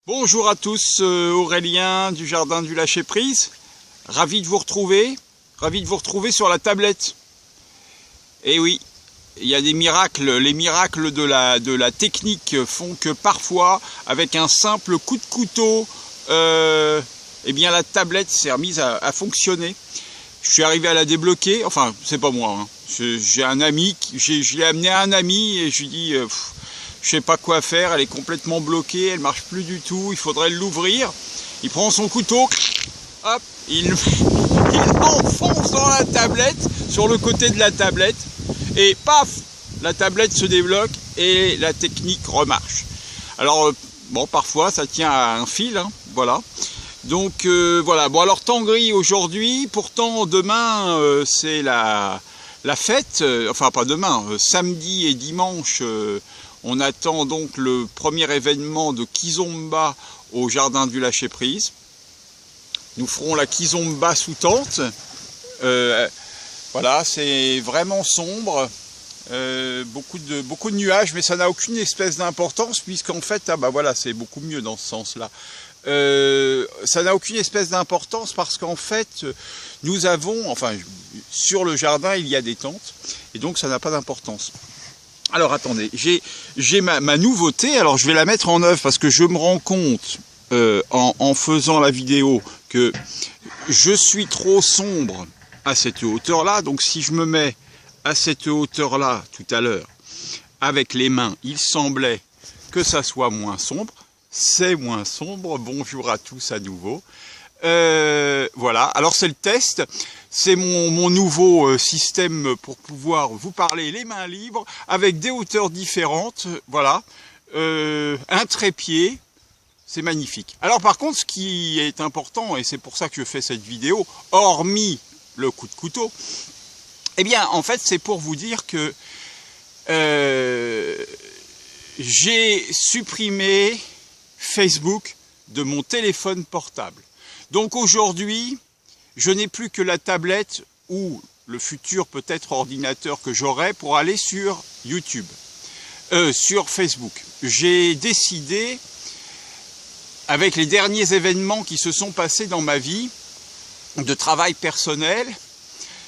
Bonjour à tous, Aurélien du Jardin du Lâcher Prise. Ravi de vous retrouver sur la tablette. Et oui, il y a des miracles, les miracles de la technique font que parfois, avec un simple coup de couteau, eh bien la tablette s'est remise à fonctionner. Je suis arrivé à la débloquer, enfin c'est pas moi, hein. J'ai un ami, je l'ai amené à un ami et je lui dis je sais pas quoi faire, elle est complètement bloquée, elle marche plus du tout, il faudrait l'ouvrir. Il prend son couteau, hop, il enfonce dans la tablette, sur le côté de la tablette, et paf, la tablette se débloque et la technique remarche. Alors bon, parfois ça tient à un fil, hein, voilà. Donc voilà, bon alors temps gris aujourd'hui, pourtant demain c'est la fête, enfin pas demain, samedi et dimanche, on attend donc le premier événement de Kizomba au Jardin du Lâcher Prise. Nous ferons la Kizomba sous tente, voilà, c'est vraiment sombre, beaucoup de nuages, mais ça n'a aucune espèce d'importance puisqu'en fait, ah bah voilà, c'est beaucoup mieux dans ce sens-là. Ça n'a aucune espèce d'importance parce qu'en fait nous avons, enfin sur le jardin il y a des tentes et donc ça n'a pas d'importance. Alors attendez, j'ai ma nouveauté, alors je vais la mettre en œuvre parce que je me rends compte en faisant la vidéo que je suis trop sombre à cette hauteur là, donc si je me mets à cette hauteur là tout à l'heure avec les mains, il semblait que ça soit moins sombre. C'est moins sombre, bonjour à tous à nouveau. Voilà, alors c'est le test, c'est mon nouveau système pour pouvoir vous parler les mains libres, avec des hauteurs différentes, voilà, un trépied, c'est magnifique. Alors par contre, ce qui est important, et c'est pour ça que je fais cette vidéo, hormis le coup de couteau, eh bien en fait c'est pour vous dire que j'ai supprimé Facebook de mon téléphone portable. Donc aujourd'hui, je n'ai plus que la tablette ou le futur peut-être ordinateur que j'aurai pour aller sur YouTube, sur Facebook. J'ai décidé, avec les derniers événements qui se sont passés dans ma vie, de travail personnel,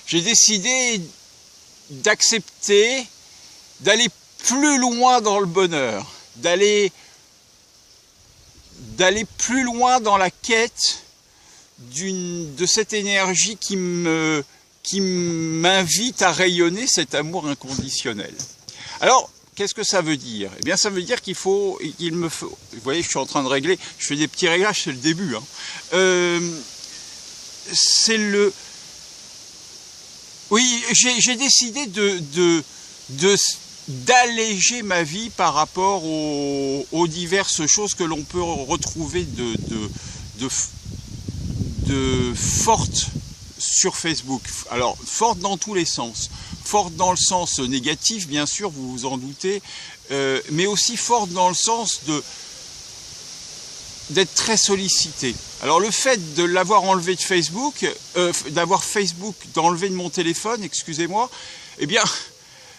j'ai décidé d'accepter d'aller plus loin dans le bonheur, d'aller plus loin dans la quête de cette énergie qui m'invite à rayonner cet amour inconditionnel. Alors, qu'est-ce que ça veut dire? Eh bien, ça veut dire qu'il me faut... Vous voyez, je suis en train de régler, je fais des petits réglages, c'est le début. Hein. Oui, j'ai décidé d'alléger ma vie par rapport aux diverses choses que l'on peut retrouver de fortes sur Facebook. Alors, fortes dans tous les sens. Fortes dans le sens négatif, bien sûr, vous vous en doutez, mais aussi fortes dans le sens d'être très sollicité. Alors, le fait de l'avoir enlevé de Facebook, d'enlever de mon téléphone, excusez-moi, eh bien...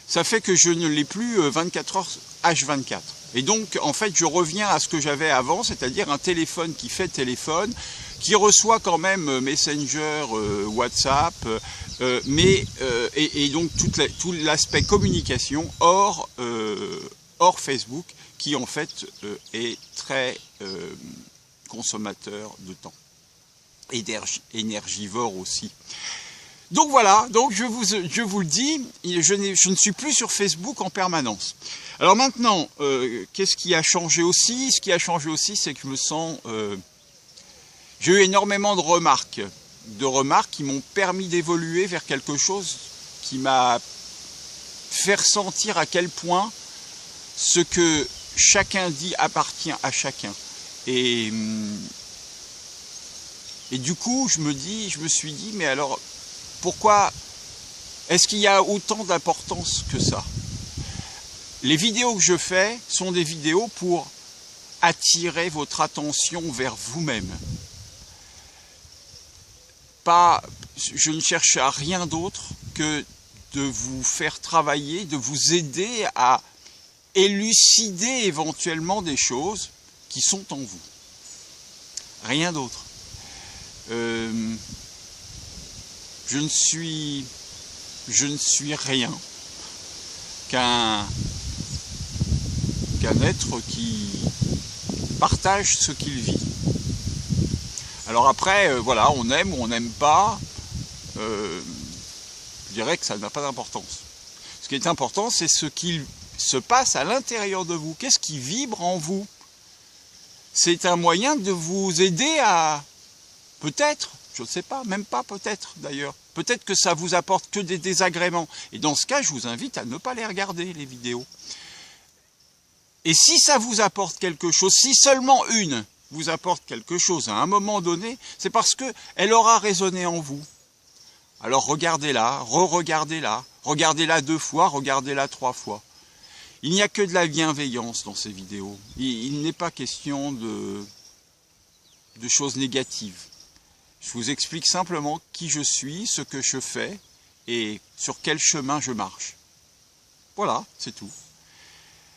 ça fait que je ne l'ai plus 24 heures H24. Et donc, en fait, je reviens à ce que j'avais avant, c'est-à-dire un téléphone qui fait téléphone, qui reçoit quand même Messenger, WhatsApp, et donc tout l'aspect communication hors Facebook, qui en fait est très consommateur de temps, énergivore aussi. Donc voilà, donc je vous le dis, je ne suis plus sur Facebook en permanence. Alors maintenant, qu'est-ce qui a changé aussi? Ce qui a changé aussi, c'est que je me sens... j'ai eu énormément de remarques qui m'ont permis d'évoluer vers quelque chose qui m'a fait ressentir à quel point ce que chacun dit appartient à chacun. Et du coup, je me suis dit, mais alors... pourquoi est-ce qu'il y a autant d'importance que ça? Les vidéos que je fais sont des vidéos pour attirer votre attention vers vous-même. Je ne cherche à rien d'autre que de vous faire travailler, de vous aider à élucider éventuellement des choses qui sont en vous. rien d'autre. Je ne suis rien qu'un être qui partage ce qu'il vit. Alors après, voilà, on aime ou on n'aime pas, je dirais que ça n'a pas d'importance. Ce qui est important, c'est ce qu'il se passe à l'intérieur de vous. Qu'est-ce qui vibre en vous? C'est un moyen de vous aider à, peut-être, je ne sais pas, même pas peut-être d'ailleurs, peut-être que ça vous apporte que des désagréments. Et dans ce cas, je vous invite à ne pas les regarder, les vidéos. Et si ça vous apporte quelque chose, si seulement une vous apporte quelque chose à un moment donné, c'est parce qu'elle aura résonné en vous. Alors regardez-la, re-regardez-la, regardez-la 2 fois, regardez-la 3 fois. Il n'y a que de la bienveillance dans ces vidéos. Il n'est pas question de choses négatives. Je vous explique simplement qui je suis, ce que je fais et sur quel chemin je marche. Voilà, c'est tout.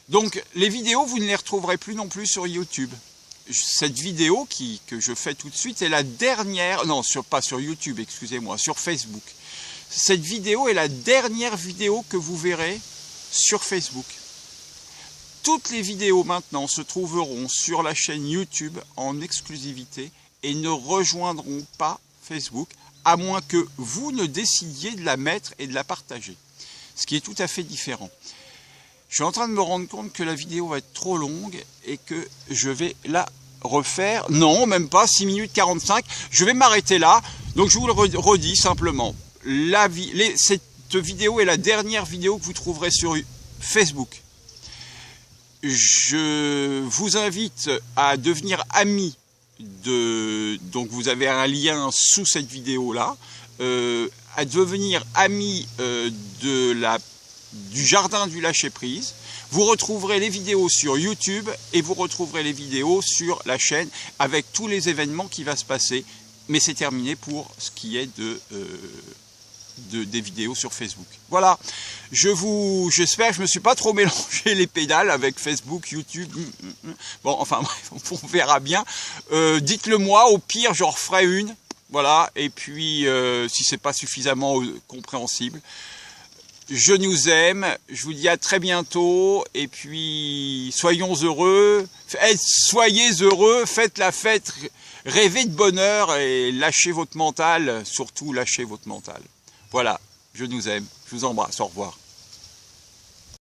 Donc les vidéos, vous ne les retrouverez plus non plus sur YouTube. Cette vidéo que je fais tout de suite est la dernière, non, pas sur YouTube, excusez-moi, sur Facebook. Cette vidéo est la dernière vidéo que vous verrez sur Facebook. Toutes les vidéos maintenant se trouveront sur la chaîne YouTube en exclusivité et ne rejoindront pas Facebook, à moins que vous ne décidiez de la mettre et de la partager. Ce qui est tout à fait différent. Je suis en train de me rendre compte que la vidéo va être trop longue et que je vais la refaire. Non, même pas, 6 minutes 45. Je vais m'arrêter là. Donc je vous le redis simplement. Cette vidéo est la dernière vidéo que vous trouverez sur Facebook. Je vous invite à devenir ami donc vous avez un lien sous cette vidéo là, à devenir ami du jardin du lâcher prise. Vous retrouverez les vidéos sur YouTube et vous retrouverez les vidéos sur la chaîne avec tous les événements qui vont se passer. Mais c'est terminé pour ce qui est des vidéos sur Facebook. Voilà, j'espère que je ne me suis pas trop mélangé les pédales avec Facebook, YouTube. Bon, enfin bref, on verra bien. Dites-le moi, au pire j'en referai une. Voilà, et puis si c'est pas suffisamment compréhensible. Je nous aime, je vous dis à très bientôt, et puis soyons heureux, soyez heureux, faites la fête, rêvez de bonheur et lâchez votre mental, surtout lâchez votre mental. Voilà, je nous aime, je vous embrasse, au revoir.